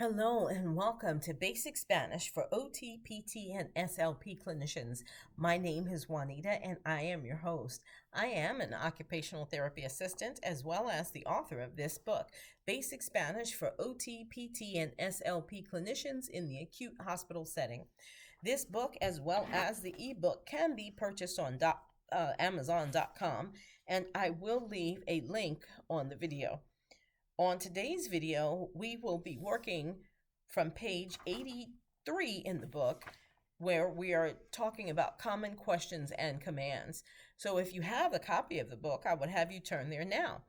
Hello and welcome to Basic Spanish for OT, PT, and SLP clinicians. My name is Juanita and I am your host. I am an occupational therapy assistant as well as the author of this book, Basic Spanish for OT, PT, and SLP clinicians in the acute hospital setting. This book, as well as the ebook, can be purchased on Amazon.com, and I will leave a link on the video. On today's video, we will be working from page 83 in the book, where we are talking about common questions and commands. So if you have a copy of the book, I would have you turn there now.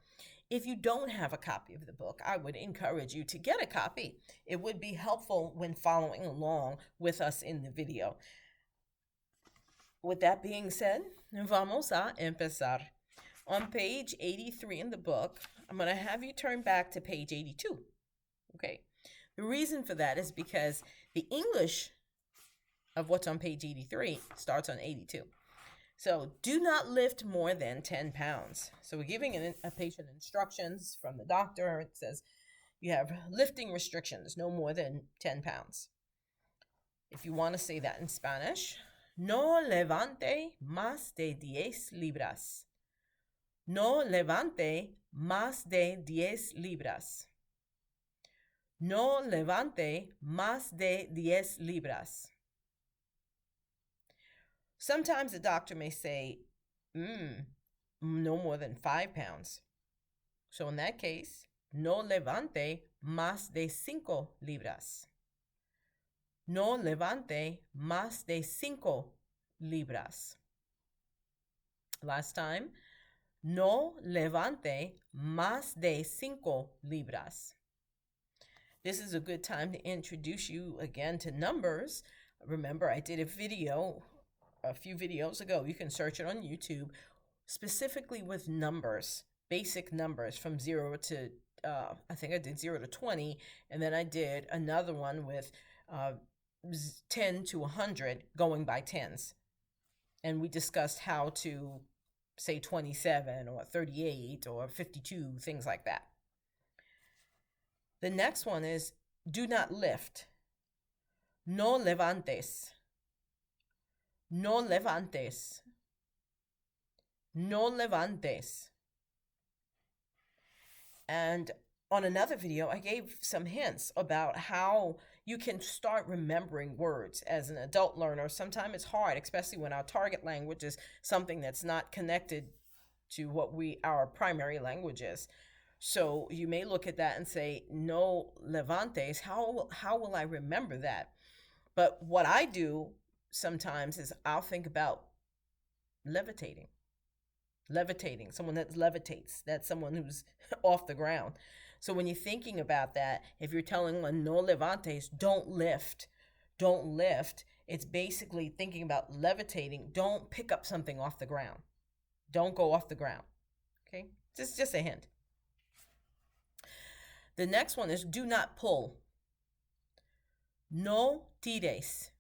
If you don't have a copy of the book, I would encourage you to get a copy. It would be helpful when following along with us in the video. With that being said, vamos a empezar. On page 83 in the book, I'm going to have you turn back to page 82. Okay. The reason for that is because the English of what's on page 83 starts on 82. So do not lift more than 10 pounds. So we're giving a patient instructions from the doctor. It says you have lifting restrictions, no more than 10 pounds. If you want to say that in Spanish, no levante más de 10 libras. No levante más de 10 libras. No levante más de 10 libras. Sometimes the doctor may say, no more than 5 pounds. So in that case, no levante más de 5 libras. No levante más de 5 libras. Last time, no levante más de 5 libras. This is a good time to introduce you again to numbers. Remember, I did a video a few videos ago. You can search it on YouTube, specifically with numbers, basic numbers from 0 to, I think I did 0 to 20, and then I did another one with 10 to 100 going by tens. And we discussed how to say 27 or 38 or 52, things like that. The next one is do not lift. No levantes. No levantes. No levantes. And on another video, I gave some hints about how you can start remembering words as an adult learner. Sometimes it's hard, especially when our target language is something that's not connected to what our primary language is. So you may look at that and say, no levantes, how will I remember that? But what I do sometimes is I'll think about levitating. Levitating, someone that levitates, that's someone who's off the ground. So when you're thinking about that, if you're telling one no levantes, don't lift, it's basically thinking about levitating. Don't pick up something off the ground. Don't go off the ground. Okay, just a hint. The next one is do not pull. No tires.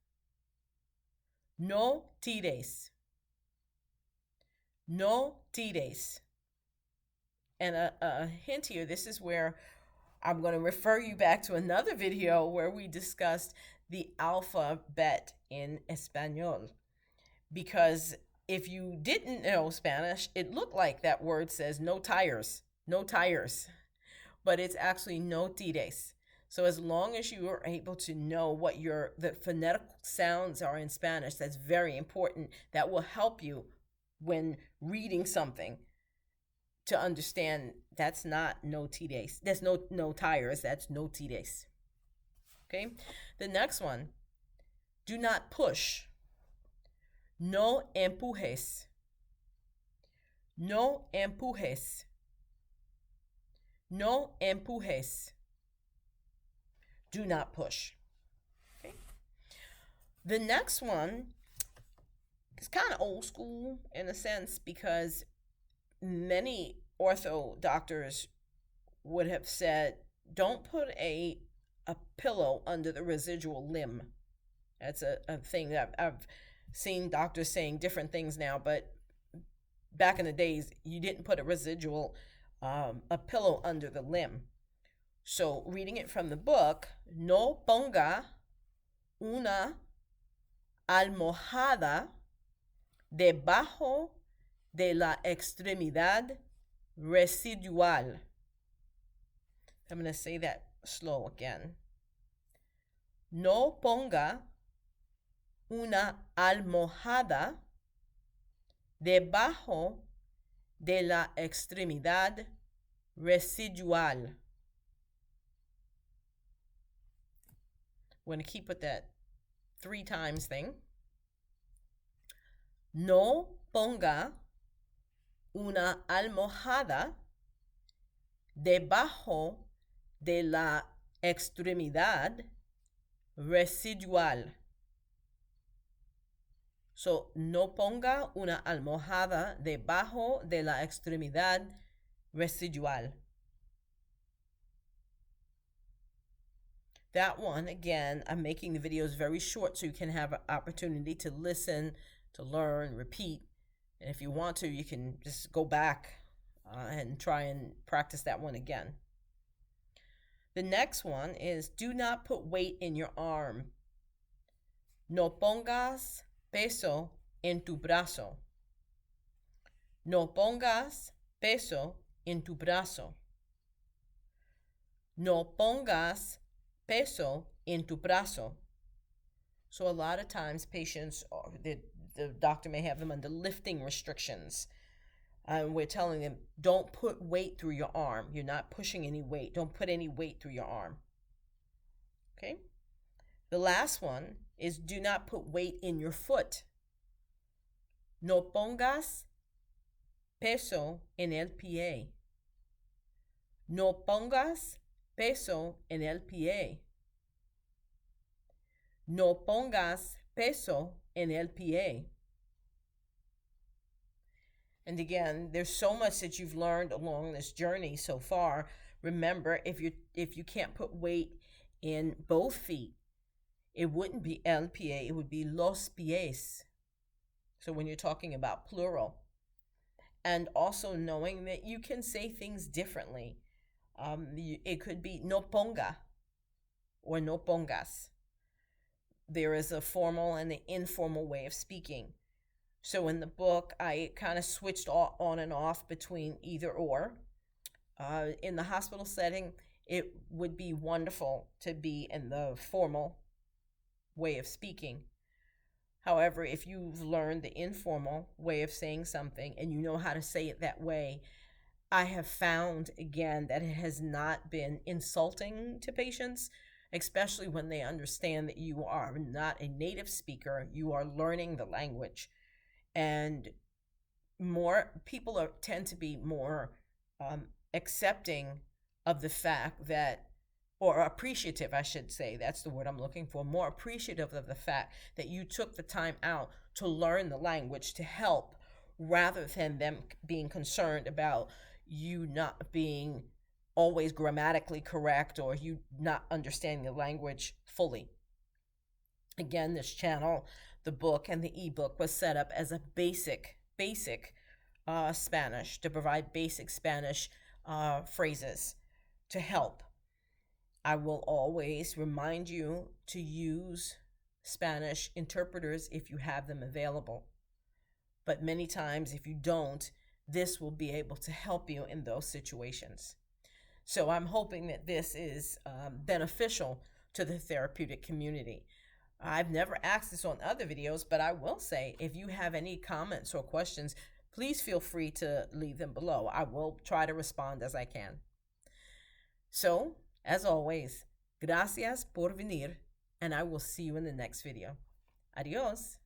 No tires. No tires. And a hint here, this is where I'm going to refer you back to another video where we discussed the alphabet in Espanol. Because if you didn't know Spanish, it looked like that word says no tires, but it's actually no tires. So as long as you are able to know what the phonetic sounds are in Spanish, that's very important. That will help you when reading something to understand that's not no tires. That's no tires, that's no tires. Okay? The next one, do not push. No empujes. No empujes. No empujes. Do not push. Okay? The next one is kind of old school in a sense because many ortho doctors would have said, don't put a pillow under the residual limb. That's a thing that I've seen doctors saying different things now, but back in the days, you didn't put a pillow under the limb. So, reading it from the book, no ponga una almohada debajo de la extremidad residual. I'm going to say that slow again. No ponga una almohada debajo de la extremidad residual. We're going to keep with that 3 times thing. No ponga una almohada debajo de la extremidad residual. So, no ponga una almohada debajo de la extremidad residual. That one, again, I'm making the videos very short so you can have an opportunity to listen, to learn, repeat. And if you want to, you can just go back and try and practice that one again. The next one is do not put weight in your arm. No pongas peso en tu brazo. No pongas peso en tu brazo. No pongas peso en tu brazo. So a lot of times patients, the doctor may have them under lifting restrictions. We're telling them, don't put weight through your arm. You're not pushing any weight. Don't put any weight through your arm. Okay? The last one is do not put weight in your foot. No pongas peso en el pie. No pongas peso en el pie. No pongas peso en el pie. And again, there's so much that you've learned along this journey so far. Remember, if you can't put weight in both feet, it wouldn't be el pie, it would be los pies. So when you're talking about plural. And also knowing that you can say things differently. It could be no ponga or no pongas. There is a formal and an informal way of speaking. So in the book, I kind of switched on and off between either or. In the hospital setting, it would be wonderful to be in the formal way of speaking. However, if you've learned the informal way of saying something and you know how to say it that way, I have found, again, that it has not been insulting to patients, especially when they understand that you are not a native speaker, you are learning the language. And more people tend to be more accepting of the fact that, or appreciative, I should say, that's the word I'm looking for, more appreciative of the fact that you took the time out to learn the language to help, rather than them being concerned about you not being always grammatically correct or you not understanding the language fully. Again, this channel, the book and the ebook was set up as a basic Spanish, to provide basic Spanish phrases to help. I will always remind you to use Spanish interpreters if you have them available. But many times, if you don't, this will be able to help you in those situations. So I'm hoping that this is beneficial to the therapeutic community. I've never asked this on other videos, but I will say, if you have any comments or questions, please feel free to leave them below. I will try to respond as I can. So, as always, gracias por venir, and I will see you in the next video. Adios.